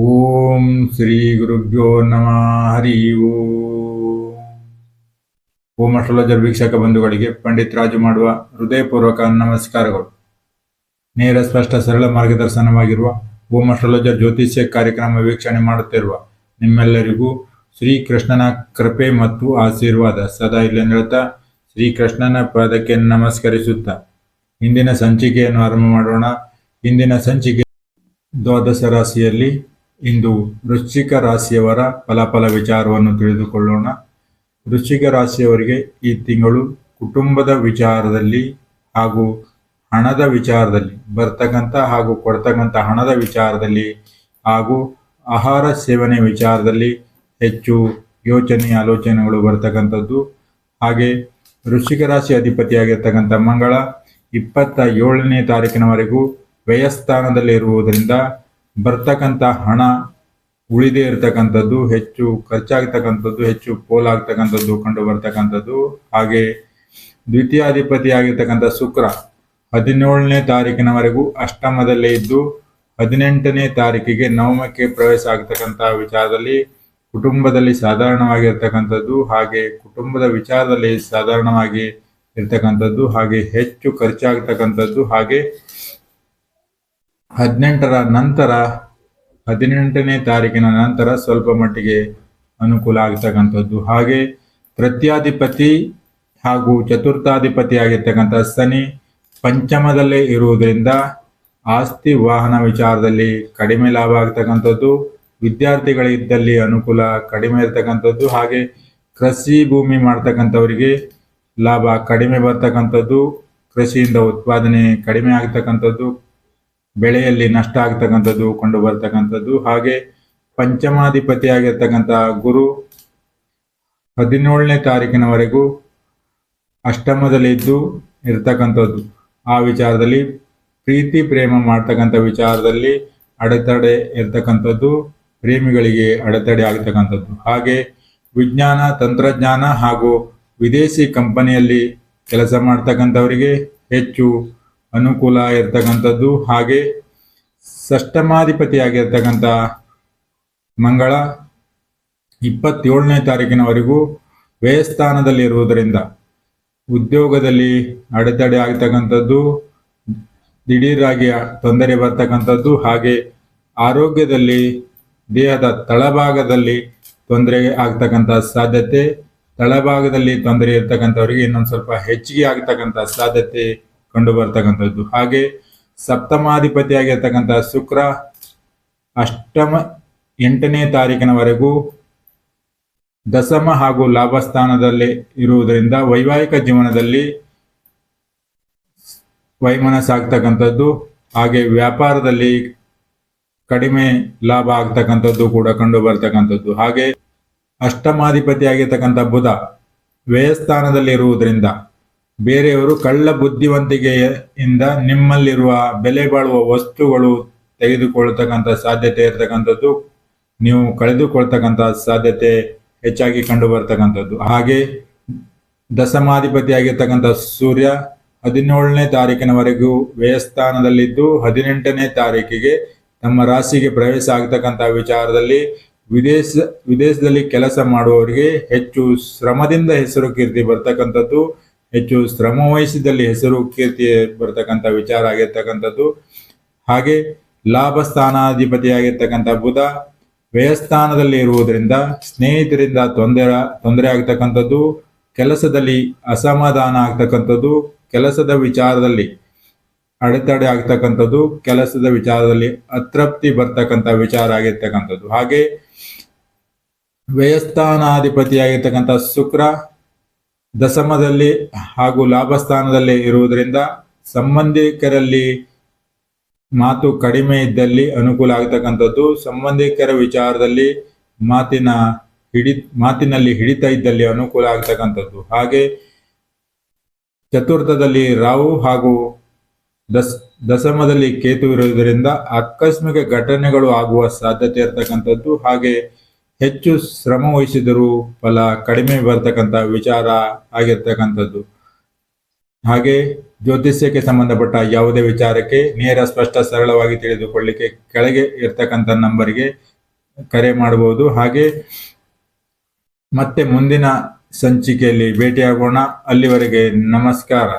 ಓಂ ಶ್ರೀ ಗುರುಭ್ಯೋ ನಮಃ ಹರಿ ಓಂ. ಓಂ ಅಸ್ಟ್ರಾಲಜರ್ ವೀಕ್ಷಕ ಬಂಧುಗಳಿಗೆ ಪಂಡಿತ್ ರಾಜು ಮಾಡುವ ಹೃದಯಪೂರ್ವಕ ನಮಸ್ಕಾರಗಳು. ನೇರ ಸ್ಪಷ್ಟ ಸರಳ ಮಾರ್ಗದರ್ಶನವಾಗಿರುವ ಓಂ ಅಸ್ಟ್ರಾಲಜರ್ ಜ್ಯೋತಿಷ್ಯ ಕಾರ್ಯಕ್ರಮ ವೀಕ್ಷಣೆ ಮಾಡುತ್ತಿರುವ ನಿಮ್ಮೆಲ್ಲರಿಗೂ ಶ್ರೀಕೃಷ್ಣನ ಕೃಪೆ ಮತ್ತು ಆಶೀರ್ವಾದ ಸದಾ ಇಲ್ಲೆಂದೇಳುತ್ತಾ ಶ್ರೀಕೃಷ್ಣನ ಪಾದಕ್ಕೆ ನಮಸ್ಕರಿಸುತ್ತಾ ಇಂದಿನ ಸಂಚಿಕೆಯನ್ನು ಆರಂಭ ಮಾಡೋಣ. ಇಂದಿನ ಸಂಚಿಕೆ ದ್ವಾದಶ ರಾಶಿಯಲ್ಲಿ ಇಂದು ವೃಶ್ಚಿಕ ರಾಶಿಯವರ ಫಲಾಫಲ ವಿಚಾರವನ್ನು ತಿಳಿದುಕೊಳ್ಳೋಣ. ವೃಶ್ಚಿಕ ರಾಶಿಯವರಿಗೆ ಈ ತಿಂಗಳು ಕುಟುಂಬದ ವಿಚಾರದಲ್ಲಿ ಹಾಗೂ ಹಣದ ವಿಚಾರದಲ್ಲಿ ಬರ್ತಕ್ಕಂಥ ಹಾಗೂ ಕೊಡ್ತಕ್ಕಂಥ ಹಣದ ವಿಚಾರದಲ್ಲಿ ಹಾಗೂ ಆಹಾರ ಸೇವನೆ ವಿಚಾರದಲ್ಲಿ ಹೆಚ್ಚು ಯೋಚನೆ ಆಲೋಚನೆಗಳು ಬರ್ತಕ್ಕಂಥದ್ದು. ಹಾಗೆ ವೃಶ್ಚಿಕ ರಾಶಿ ಅಧಿಪತಿಯಾಗಿರ್ತಕ್ಕಂಥ ಮಂಗಳ 27ನೇ ತಾರೀಕಿನವರೆಗೂ ವ್ಯಯಸ್ಥಾನದಲ್ಲಿ ಇರುವುದರಿಂದ ಬರ್ತಕ್ಕಂಥ ಹಣ ಉಳಿದೇ ಇರತಕ್ಕಂಥದ್ದು, ಹೆಚ್ಚು ಖರ್ಚಾಗ್ತಕ್ಕಂಥದ್ದು, ಹೆಚ್ಚು ಪೋಲಾಗ್ತಕ್ಕಂಥದ್ದು ಕಂಡು ಬರ್ತಕ್ಕಂಥದ್ದು. ಹಾಗೆ ದ್ವಿತೀಯಾಧಿಪತಿಯಾಗಿರ್ತಕ್ಕಂಥ ಶುಕ್ರ 17ನೇ ತಾರೀಕಿನವರೆಗೂ ಅಷ್ಟಮದಲ್ಲೇ ಇದ್ದು 18ನೇ ತಾರೀಕಿಗೆ ನವಮಕ್ಕೆ ಪ್ರವೇಶ ಆಗ್ತಕ್ಕಂಥ ವಿಚಾರದಲ್ಲಿ ಕುಟುಂಬದಲ್ಲಿ ಸಾಧಾರಣವಾಗಿರ್ತಕ್ಕಂಥದ್ದು, ಹಾಗೆ ಕುಟುಂಬದ ವಿಚಾರದಲ್ಲಿ ಸಾಧಾರಣವಾಗಿ ಇರ್ತಕ್ಕಂಥದ್ದು, ಹಾಗೆ ಹೆಚ್ಚು ಖರ್ಚಾಗ್ತಕ್ಕಂಥದ್ದು, ಹಾಗೆ 18ನೇ ತಾರೀಕಿನ ನಂತರ ಸ್ವಲ್ಪ ಮಟ್ಟಿಗೆ ಅನುಕೂಲ ಆಗ್ತಕ್ಕಂಥದ್ದು. ಹಾಗೆ ತೃತೀಯಾಧಿಪತಿ ಹಾಗೂ ಚತುರ್ಥಾಧಿಪತಿ ಆಗಿರ್ತಕ್ಕಂಥ ಶನಿ ಪಂಚಮದಲ್ಲೇ ಇರುವುದರಿಂದ ಆಸ್ತಿ ವಾಹನ ವಿಚಾರದಲ್ಲಿ ಕಡಿಮೆ ಲಾಭ ಆಗ್ತಕ್ಕಂಥದ್ದು, ವಿದ್ಯಾರ್ಥಿಗಳಿದ್ದಲ್ಲಿ ಅನುಕೂಲ ಕಡಿಮೆ ಇರ್ತಕ್ಕಂಥದ್ದು, ಹಾಗೆ ಕೃಷಿ ಭೂಮಿ ಮಾಡ್ತಕ್ಕಂಥವರಿಗೆ ಲಾಭ ಕಡಿಮೆ ಬರ್ತಕ್ಕಂಥದ್ದು, ಕೃಷಿಯಿಂದ ಉತ್ಪಾದನೆ ಕಡಿಮೆ ಆಗ್ತಕ್ಕಂಥದ್ದು, ಬೆಳೆಯಲ್ಲಿ ನಷ್ಟ ಆಗ್ತಕ್ಕಂಥದ್ದು ಕಂಡು ಬರ್ತಕ್ಕಂಥದ್ದು. ಹಾಗೆ ಪಂಚಮಾಧಿಪತಿ ಆಗಿರ್ತಕ್ಕಂಥ ಗುರು 17ನೇ ತಾರೀಕಿನವರೆಗೂ ಅಷ್ಟಮದಲ್ಲಿದ್ದು ಇರ್ತಕ್ಕಂಥದ್ದು. ಆ ವಿಚಾರದಲ್ಲಿ ಪ್ರೀತಿ ಪ್ರೇಮ ಮಾಡ್ತಕ್ಕಂಥ ವಿಚಾರದಲ್ಲಿ ಅಡೆತಡೆ ಇರ್ತಕ್ಕಂಥದ್ದು, ಪ್ರೇಮಿಗಳಿಗೆ ಅಡೆತಡೆ ಆಗ್ತಕ್ಕಂಥದ್ದು. ಹಾಗೆ ವಿಜ್ಞಾನ ತಂತ್ರಜ್ಞಾನ ಹಾಗೂ ವಿದೇಶಿ ಕಂಪನಿಯಲ್ಲಿ ಕೆಲಸ ಮಾಡ್ತಕ್ಕಂಥವರಿಗೆ ಹೆಚ್ಚು ಅನುಕೂಲ ಇರ್ತಕ್ಕಂಥದ್ದು. ಹಾಗೆ ಷಷ್ಠಮಾಧಿಪತಿಯಾಗಿರ್ತಕ್ಕಂಥ ಮಂಗಳ 27ನೇ ತಾರೀಕಿನವರೆಗೂ ವ್ಯಯಸ್ಥಾನದಲ್ಲಿ ಇರುವುದರಿಂದ ಉದ್ಯೋಗದಲ್ಲಿ ಅಡೆತಡೆ ಆಗ್ತಕ್ಕಂಥದ್ದು, ದಿಢೀರಾಗಿ ತೊಂದರೆ ಬರ್ತಕ್ಕಂಥದ್ದು, ಹಾಗೆ ಆರೋಗ್ಯದಲ್ಲಿ ದೇಹದ ತಳಭಾಗದಲ್ಲಿ ತೊಂದರೆ ಆಗ್ತಕ್ಕಂಥ ಸಾಧ್ಯತೆ, ತಳಭಾಗದಲ್ಲಿ ತೊಂದರೆ ಇರ್ತಕ್ಕಂಥವರಿಗೆ ಇನ್ನೊಂದು ಸ್ವಲ್ಪ ಹೆಚ್ಚಿಗೆ ಆಗ್ತಕ್ಕಂಥ ಸಾಧ್ಯತೆ ಕಂಡು ಬರ್ತಕ್ಕಂಥದ್ದು. ಹಾಗೆ ಸಪ್ತಮಾಧಿಪತಿಯಾಗಿರ್ತಕ್ಕಂಥ ಶುಕ್ರ 8ನೇ ತಾರೀಕಿನವರೆಗೂ ದಶಮ ಹಾಗೂ ಲಾಭ ಸ್ಥಾನದಲ್ಲಿ ಇರುವುದರಿಂದ ವೈವಾಹಿಕ ಜೀವನದಲ್ಲಿ ವೈಮನಸ್ಸಾಗ್ತಕ್ಕಂಥದ್ದು, ಹಾಗೆ ವ್ಯಾಪಾರದಲ್ಲಿ ಕಡಿಮೆ ಲಾಭ ಆಗ್ತಕ್ಕಂಥದ್ದು ಕೂಡ ಕಂಡು ಬರ್ತಕ್ಕಂಥದ್ದು. ಹಾಗೆ ಅಷ್ಟಮಾಧಿಪತಿಯಾಗಿರ್ತಕ್ಕಂಥ ಬುಧ ವ್ಯಯಸ್ಥಾನದಲ್ಲಿ ಇರುವುದರಿಂದ ಬೇರೆಯವರು ಕಳ್ಳ ಬುದ್ಧಿವಂತಿಕೆಯಿಂದ ನಿಮ್ಮಲ್ಲಿರುವ ಬೆಲೆ ಬಾಳುವ ವಸ್ತುಗಳು ತೆಗೆದುಕೊಳ್ತಕ್ಕಂಥ ಸಾಧ್ಯತೆ ಇರ್ತಕ್ಕಂಥದ್ದು, ನೀವು ಕಳೆದುಕೊಳ್ತಕ್ಕಂಥ ಸಾಧ್ಯತೆ ಹೆಚ್ಚಾಗಿ ಕಂಡು ಬರ್ತಕ್ಕಂಥದ್ದು. ಹಾಗೆ ದಶಮಾಧಿಪತಿಯಾಗಿರ್ತಕ್ಕಂಥ ಸೂರ್ಯ 17ನೇ ತಾರೀಕಿನವರೆಗೂ ವ್ಯಯಸ್ಥಾನದಲ್ಲಿದ್ದು 18ನೇ ತಾರೀಕಿಗೆ ತಮ್ಮ ರಾಶಿಗೆ ಪ್ರವೇಶ ಆಗ್ತಕ್ಕಂಥ ವಿಚಾರದಲ್ಲಿ ವಿದೇಶದಲ್ಲಿ ಕೆಲಸ ಮಾಡುವವರಿಗೆ ಹೆಚ್ಚು ಶ್ರಮದಿಂದ ಹೆಸರು ಕೀರ್ತಿ ಬರ್ತಕ್ಕಂಥದ್ದು, ಹೆಚ್ಚು ಶ್ರಮ ವಹಿಸಿದಲ್ಲಿ ಹೆಸರು ಕೀರ್ತಿ ಬರ್ತಕ್ಕಂಥ ವಿಚಾರ ಆಗಿರ್ತಕ್ಕಂಥದ್ದು. ಹಾಗೆ ಲಾಭ ಸ್ಥಾನಾಧಿಪತಿಯಾಗಿರ್ತಕ್ಕಂಥ ಬುಧ ವ್ಯಯಸ್ಥಾನದಲ್ಲಿ ಇರುವುದರಿಂದ ಸ್ನೇಹಿತರಿಂದ ತೊಂದರೆ ಆಗ್ತಕ್ಕಂಥದ್ದು, ಕೆಲಸದಲ್ಲಿ ಅಸಮಾಧಾನ ಆಗ್ತಕ್ಕಂಥದ್ದು, ಕೆಲಸದ ವಿಚಾರದಲ್ಲಿ ಅಡೆತಡೆ ಆಗ್ತಕ್ಕಂಥದ್ದು, ಕೆಲಸದ ವಿಚಾರದಲ್ಲಿ ಅತೃಪ್ತಿ ಬರ್ತಕ್ಕಂಥ ವಿಚಾರ ಆಗಿರ್ತಕ್ಕಂಥದ್ದು. ಹಾಗೆ ವ್ಯಯಸ್ಥಾನಾಧಿಪತಿಯಾಗಿರ್ತಕ್ಕಂಥ ಶುಕ್ರ ದಶಮದಲ್ಲಿ ಹಾಗೂ ಲಾಭಸ್ಥಾನದಲ್ಲಿ ಇರುವುದರಿಂದ ಸಂಬಂಧಿಕರಲ್ಲಿ ಮಾತು ಕಡಿಮೆ ಇದ್ದಲ್ಲಿ ಅನುಕೂಲ ಆಗ್ತಕ್ಕಂಥದ್ದು, ಸಂಬಂಧಿಕರ ವಿಚಾರದಲ್ಲಿ ಮಾತಿನಲ್ಲಿ ಹಿಡಿತ ಇದ್ದಲ್ಲಿ ಅನುಕೂಲ ಆಗ್ತಕ್ಕಂಥದ್ದು. ಹಾಗೆ ಚತುರ್ಥದಲ್ಲಿ ರಾಹು ಹಾಗೂ ದಶಮದಲ್ಲಿ ಕೇತು ಇರುವುದರಿಂದ ಆಕಸ್ಮಿಕ ಘಟನೆಗಳು ಆಗುವ ಸಾಧ್ಯತೆ ಇರ್ತಕ್ಕಂಥದ್ದು, ಹಾಗೆ ಹೆಚ್ಚು ಶ್ರಮ ವಹಿಸಿದರೂ ಫಲ ಕಡಿಮೆ ಬರ್ತಕ್ಕಂಥ ವಿಚಾರ ಆಗಿರ್ತಕ್ಕಂಥದ್ದು. ಹಾಗೆ ಜ್ಯೋತಿಷ್ಯಕ್ಕೆ ಸಂಬಂಧಪಟ್ಟ ಯಾವುದೇ ವಿಚಾರಕ್ಕೆ ನೇರ ಸ್ಪಷ್ಟ ಸರಳವಾಗಿ ತಿಳಿದುಕೊಳ್ಳಿಕ್ಕೆ ಕೆಳಗೆ ಇರ್ತಕ್ಕಂಥ ನಂಬರಿಗೆ ಕರೆ ಮಾಡಬಹುದು. ಹಾಗೆ ಮತ್ತೆ ಮುಂದಿನ ಸಂಚಿಕೆಯಲ್ಲಿ ಭೇಟಿಯಾಗೋಣ. ಅಲ್ಲಿವರೆಗೆ ನಮಸ್ಕಾರ.